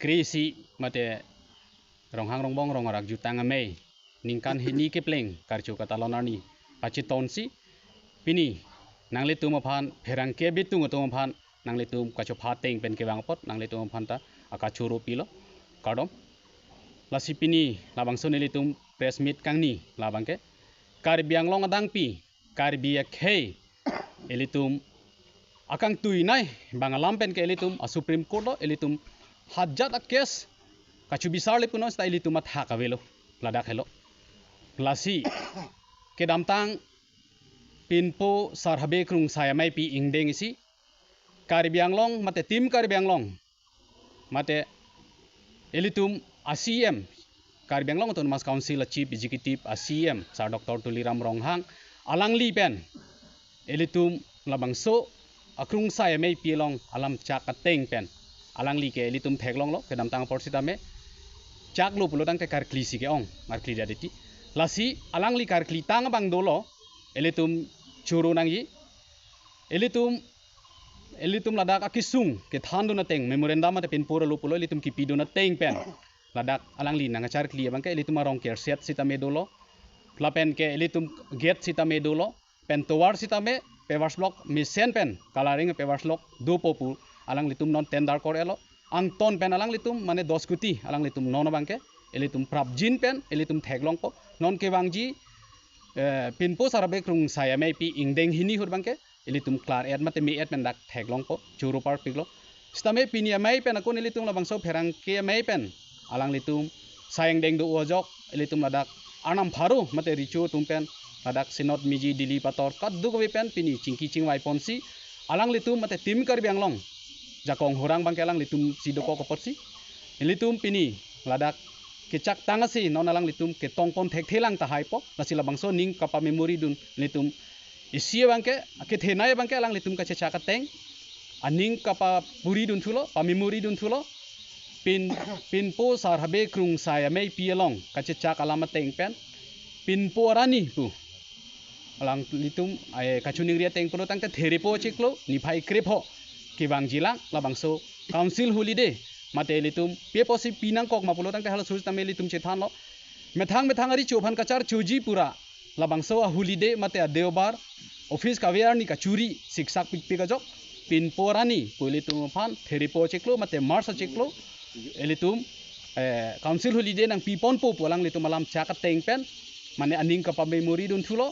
krisi mate ronghang rongbong rongarak jutang amei ningkan hini kepling karchu katalonani pachiton si pini nangli tu maphan pherang ke bitu ngoto maphan nangli tu kacho phateng pen ke bangpot nangli tu maphan ta akachuro pilo kadom lasi pini labang so nili tum press meet kangni labang ke karbiang long adang pi karbia khei elitum akang tuinai bangalam pen ke elitum a supreme court lo elitum hajat a case kachu bisar le puno sta elitum at hakavelo ladak helo lasi ke damtang pinpo sarhabe krung sayamai pi ingdeng isi karbiang long mate tim karbiang long mate elitum ACM karbiang long autonomous council a chief executive ACM sar dr tuliram ronghang alangli pen elitum labang so akrung sayamai pi long alam chak ateng pen alangli ke elitum theklong lo ke damtang porsita me chak lo pulo tang te kar klisi ke ong mar klidaditi lasi alangli kar klitang bang dolo elitum churu nangi elitum ladak akisung ke thandu na teng memorandum ate pen pura lo pulo elitum kipido na teng pen ladak alangli nangachar kli bang ke elitum arong ker set sita me dolo plapen ke elitum get sita me dolo pen towar sita me pevers block misen pen coloring pevers block do popu alang litum non tender kor elo ang ton pen alang litum mane 10 kuti alang litum non bangke elitum prapjin pen elitum theglong po non ke bangji pinpo sarabe krung saya me pi ingdeng hini hur bangke elitum klar et mate me et pen dak theglong po churu par piglo stame pinia mai pen akon elitum labang so pherang ke mai pen alang litum sayang deng do ojok elitum ladak anam pharu mate richu tumpen ladak sinot miji dili pator kat du gobe pen pini chingki chingwai ponsi alang litum mate tim karbiang long jakong horang bangke alang litum sidoko kopotsi litum pini ladak kecak tangasi non alang litum ke tongpon thek thelang ta haipo nasila bangso ning kapa memory dun litum isia bangke ke thenai bangke alang litum ka chaka teng aning kapa puri dun thulo pa memory dun thulo pinpo sarhabe krung saya mei pielong ka chak alama teng pen pinpo rani pu alang litum kachuning ria teng pulo tangte therepo chiklo nifai krepo kibang jilang labang so council holiday mate litum pe posi pinang kok mapulo tangte hala sus tame litum chethan lo methang ari chophan kachar chuji pura labang so holiday mate deobar office kaviar ni kachuri siksak pikpi kajok pinpo rani pulitum phan therepo chiklo mate mars chiklo elitum council holiday nang pipon po pulang litum alam chaka teng pen mane aning kapa memory dun thulo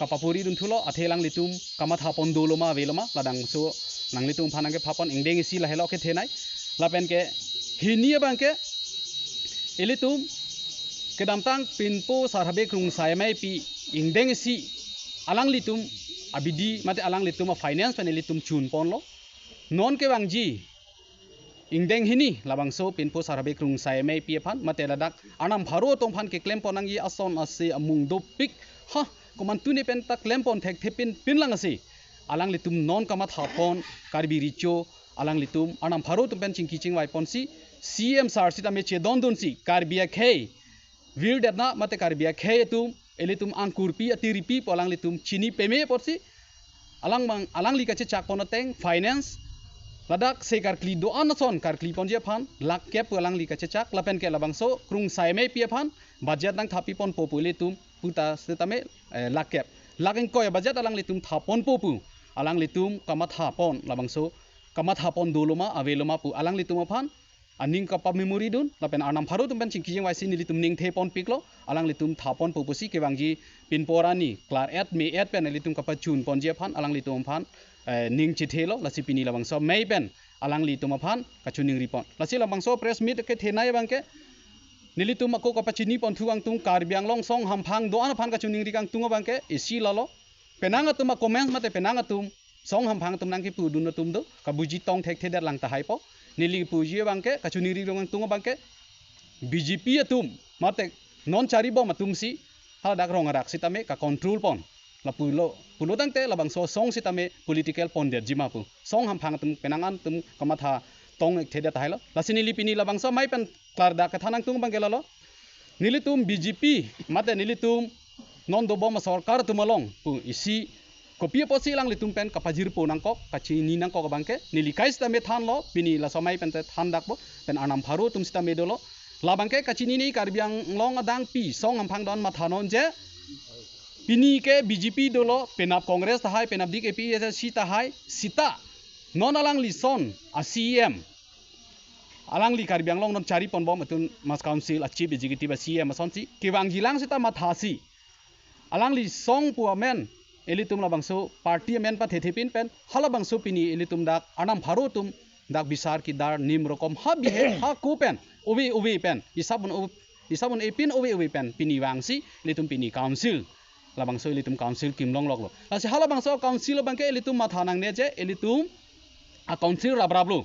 kapapuri dun thulo athelang litum kamat hapon doloma veloma ladang so nang litum phanang ke phapon ingdeng isi la helo ke thenai lapen ke hinia bangke elitum ke damtang pinpo sarhabe krung sayamai pi ingdeng isi alang litum abidi mate alang litum finance pen elitum chun pon lo non ke bangji ingdeng hini labang so pinpo sarhabe krung sayamai pi phan mate ladak anam pharo tong phan ke claim ponang yi ason ase amung do pik ha kuman tuni pen tak lempon thek thepin pinlang asi alang litum non kamat hapon karbi richo alang litum anam pharo tum pen chingki chingwai ponsi cm sar sita me che don don si karbia khei wir datna mate karbia khei tum elitum angkurpi atiripi polang litum chini peme porsi alang likache chak ponateng finance ladak se karkli do anason karkli ponje phan lak ke polang likache chak lapen ke labang so krung saime pi phan budget nang thapi pon popule tum puta setame lakep laking koy budget alang litum thapon popu alang litum kamat hapon labang so kamat hapon doloma aveloma pu alang litum phan aning kapa memory dun lapen anam pharu tum pen chingkijing waisi ni litum ning thepon piklo alang litum thapon popusi ke bangji pinporani klar et me et pen litum kapa chun ponje phan alang litum phan ning chithelo lasipini labang so mei pen alang litum phan kachuning ripon lasi labang so press meet ke thenai bangke nilitum ako kapachini pon thuang tung karbiang long song hamphang do an phan kachuning rikang tunga bangke isi lalo penanga tuma comments mate penanga tum song hamphang tum nang ki pu dun tum do kabuji tong thek theder lang ta haipo nili puji bangke kachuning rikang tunga bangke BJP atum mate non chari bo matum si hal dak rong rak sitame ka control pon la pulo tangte labang so song sitame political ponder jima pu song hamphang tum penangan tum kamatha tong theda tailo lasini lipini labang so mai pen klar da kathanang tung bangela lo nilitum BJP mate nilitum non do bom sarkar tumalong pu isi Kopi po silang litum pen kapajir po nangkok kaci ni nangkok bangke nilikai sta me than lo pini la somai pen than dak po pen anam pharu tum sta me dolo la bangke kaci ni karbiang long adang pi song ampang don mathanon je pini ke BJP dolo penap Kongres tahai penap dik APSC tahai sita non alang lison a CM alang li karbiang long non cari pon bom atun mas council a chief executive a CM asonsi kiwang gilang sita mathasi alang li song pu amen elitum la bangso party amen pa thethepin pen hala bangso pini elitum dak anam pharu tum dak bisar ki dar nim rokom ha bihe ha ku pen uwi pen isabun epin uwi pen pini wangsi elitum pini council labang so elitum council kimlong lok lo lasi hala bang so council bangke elitum mathanang ne je elitum a council rabrablu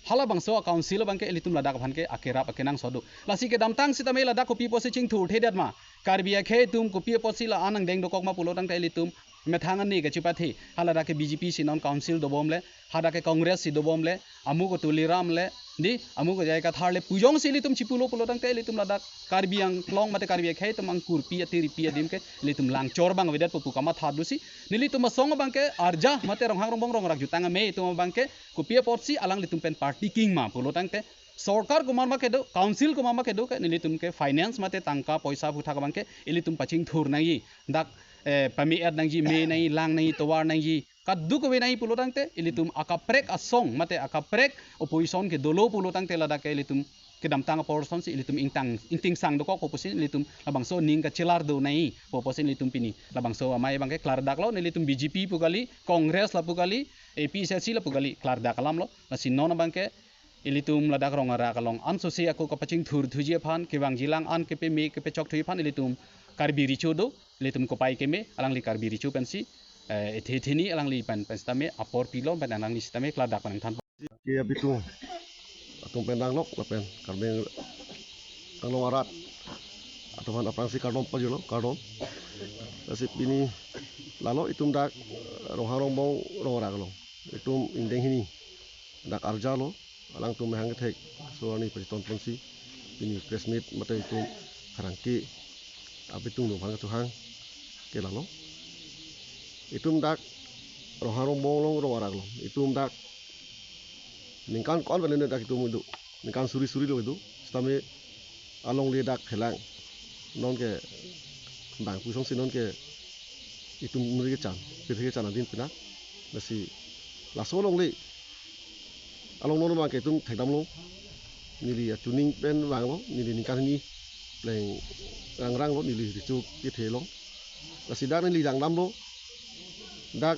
hala bang so council bangke elitum ladak phanke akerap akenang sodu lasi ke damtang sitame ladak kopi posi ching thur thedat ma karbia khe tum kopi posi la anang deng dokok ma pulotang te elitum methangan ni ke chipati hala da ke BJP sinon council do bomle hada ke congress si do bomle amu ko tuliram le di amu ko jai ka tharle pujong si elitum chipulo pulotang te elitum ladak karbiang klong mate karbia khe tum ang kurpi atiri pi adim ke elitum lang chor bang wedat pu kama thadusi nilitum song bangke arja mate ronghang rongbong rong rak jutang me tum bangke kopi posi alang litum pen party king ma pulotang te सरकार को मारमा के दो काउंसिल को मारमा के दो के निली तुमके फाइनेंस मते तंका पैसा फुथा का बंके इली तुम पचिंग थुर नहीं दाक पमी एड नहीं मे नहीं लांग नहीं तोवार नहीं कद्दू को वे नहीं पुलो तंगते इली तुम अकाप्रेक असोंग मते अकाप्रेक ओपोजिशन के दोलो पुलो तंगते लदा के इली तुम के दमतांग पोर्सन से इली तुम इंटिंग सांग दो को पोपोसिन इली तुम लबंगसो निंग का चिलार दो नहीं पोपोसिन इली तुम पिनी लबंगसो अमाय बंके क्लार दाकलो निली तुम BJP पुगाली कांग्रेस ला पुगाली APSC ला पुगाली क्लार दाकलाम लो नसी नोन बंके ilitum ladak rongara kalong an sosi aku kapacing thur thujie phan kiwang jilang an kepe me kepe chok thui phan ilitum karbiri chodo ilitum kopai keme alang li karbiri chu pensi ethetheni alang li pan penstame apor pilom pan alang li stame kladak pan than kia bitu atung pendang lok lapen karbeng kalong arat atau pan aprang si kardom pajulo kardom nasib ini lalo itum dak roharong bong rongara kalong itum indeng hini dak arjalo alang tu mehang ketek so ni periton ponsi ini press meet mata itu harangki api tung do phang hang ke lalo itum dak roharong bolong ro warag lo itum dak ningkan kon balen dak itu mudu ningkan suri lo itu stame along le dak helang non ke bang pusong sinon ke itum muri ke chan ke chan adin pina nasi laso long le along nono bang ketung thekdam lo nili tuning pen wang lo nili ningkan ni leng rang lo nili ricu ti the lo nasi dak nili dang dam lo dak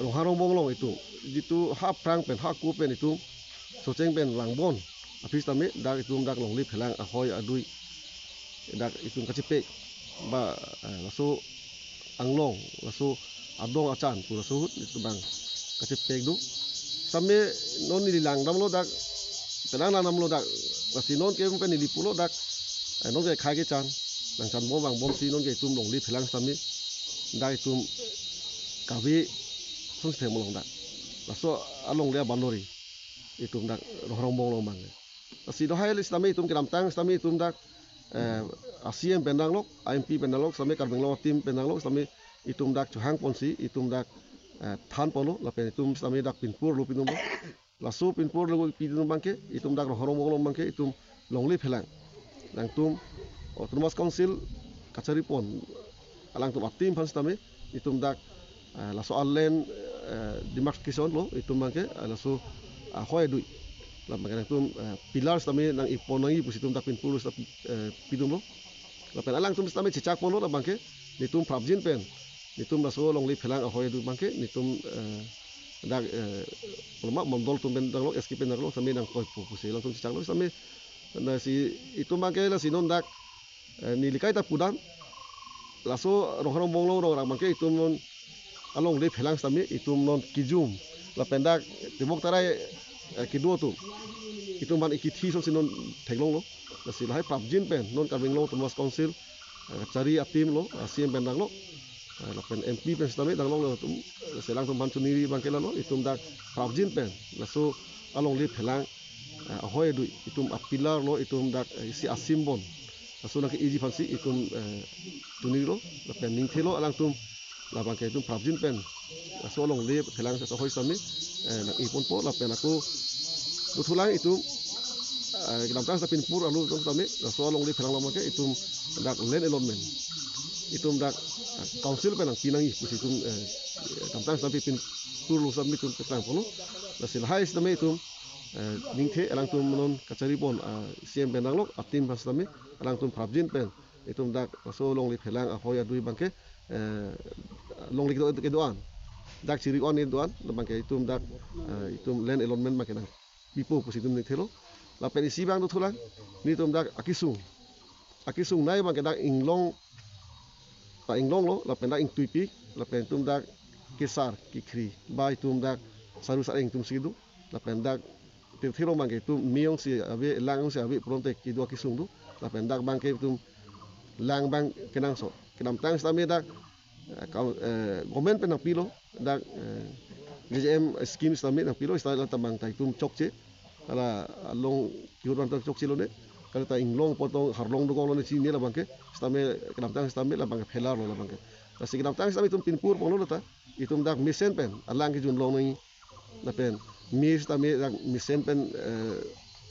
roharong bong lo itu ha prang pen ha ku pen itu soceng pen wang bon apis tame dak itu dak long lip helang ahoy adui dak itu kacipe ba laso anglong laso adong acan pu laso itu bang kacipe du sampai non ni lang dam lo dak tenang nam lo dak masih non ke pen ni pulo dak non ke khai ke chan nang chan bom bang bom si non ke tum long li phelang sampai dak tum kawi sung se mo long dak laso along dia bandori itum dak rohrong bong long bang masih do hai sampai itum ke tang sampai itum dak ASEAN pendang lok IMP pendang lok sampai karbeng lo tim pendang lok sampai itum dak chuhang ponsi itum dak than polo la pen itum sami dak pinpur lu pinum la su pinpur lu pinum bangke itum dak horong bolong bangke itum longli phelang nang tum autonomous council kachari pon alang tum atim pan stame itum dak la so allen demarcation lo itum bangke la so hoy dui la bangke tum pilar stame nang iponangi pusitum dak pinpur lu pinum lo la pen alang tum stame cicak pon lo la bangke itum prabjin pen nitum laso long li phelang ahoy du bangke nitum dak lemak mondol tum ben dang lo eski pen dang lo sami nang koi pu se langsung cicang lo sami na si itu bangke la sinon dak ni likai ta pudan laso rohrong bong lo ro bangke itum non along li phelang sami itum non kijum la pendak tibok tarai kiduo tu itum ban ikithi so sinon theglong lo la si lai prabjin pen non karbeng lo tumas council cari atim lo asiem pen dang lo lapen MP pen stame dang long lo tum selang tum bantu niri bangke lo itum dak prabjin pen laso along li phelang ahoy du itum apilar lo itum dak si asimbon laso nak iji fansi itum tuniri lo lapen ning thelo alang tum la bangke itum prabjin pen solong le phelang sa hoi sami nak ipon po la pen aku tutulang itum kinamtang sa pinpur alu tum sami la solong le phelang la bangke itum dak land allotment itum dak council pen ang pinangi pusi itum kinamtang sa pinpur lu sami itum petang pono la silhai sami itum ningthe alang tum non kachari pon siem benang lok atim pas sami alang tum prabjin pen itum dak solong le phelang a hoya dui bangke long li ke doan dak ciri on ni doan lemang ke itum dak itum land allotment makin pipo positum ni thelo la pen isi bang tu thulang ni tum dak akisung nai bang ke dak inglong lo la pen dak ing tuipi la pen tum dak kisar kikri ba itum dak saru sa ing tum sidu la pen dak thelo bang ke itum miong si ave lang si ave pronte ki do akisung du la pen dak bang ke itum lang bang kenang so kenam tang stami dak government pen ang pilo dak JM scheme stami ang pilo istala tambang tai tum chokche ala long kiuran tum chokche lo ne kala ta inglong potong harlong do lo ne sini la bangke stami kenam tang stami la bangke phelar lo la bangke ta si kenam tang stami tum pinpur pong lo ta itum dak misen pen alang ki jun long ni la pen mi stami dak misen pen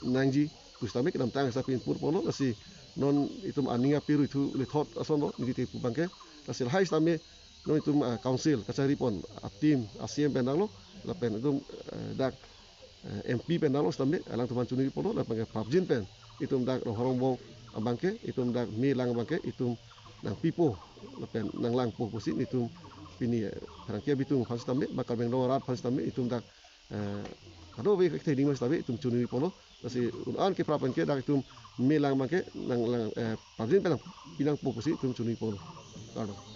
nangji stami kenam tang stami pinpur pong lo si non itum aninga piru itu le thot asono ni te bangke hasil hai stami no itum council kachari pon atim asiem pendang lo la pen itum dak MP pendang lo stami alang tuman cuni pon la pen prabjin pen itum dak horong bong bangke itum dak mi lang bangke itum nang pipo la pen nang lang po posi itum pini rangkia bitung pas stami bakal beng dorat pas stami itum dak kado we ke ding mas stami itum cuni pon lo kasi unan ke prapan ke dak itum mi lang bangke nang lang prabjin pen pinang po posi itum cuni pon lo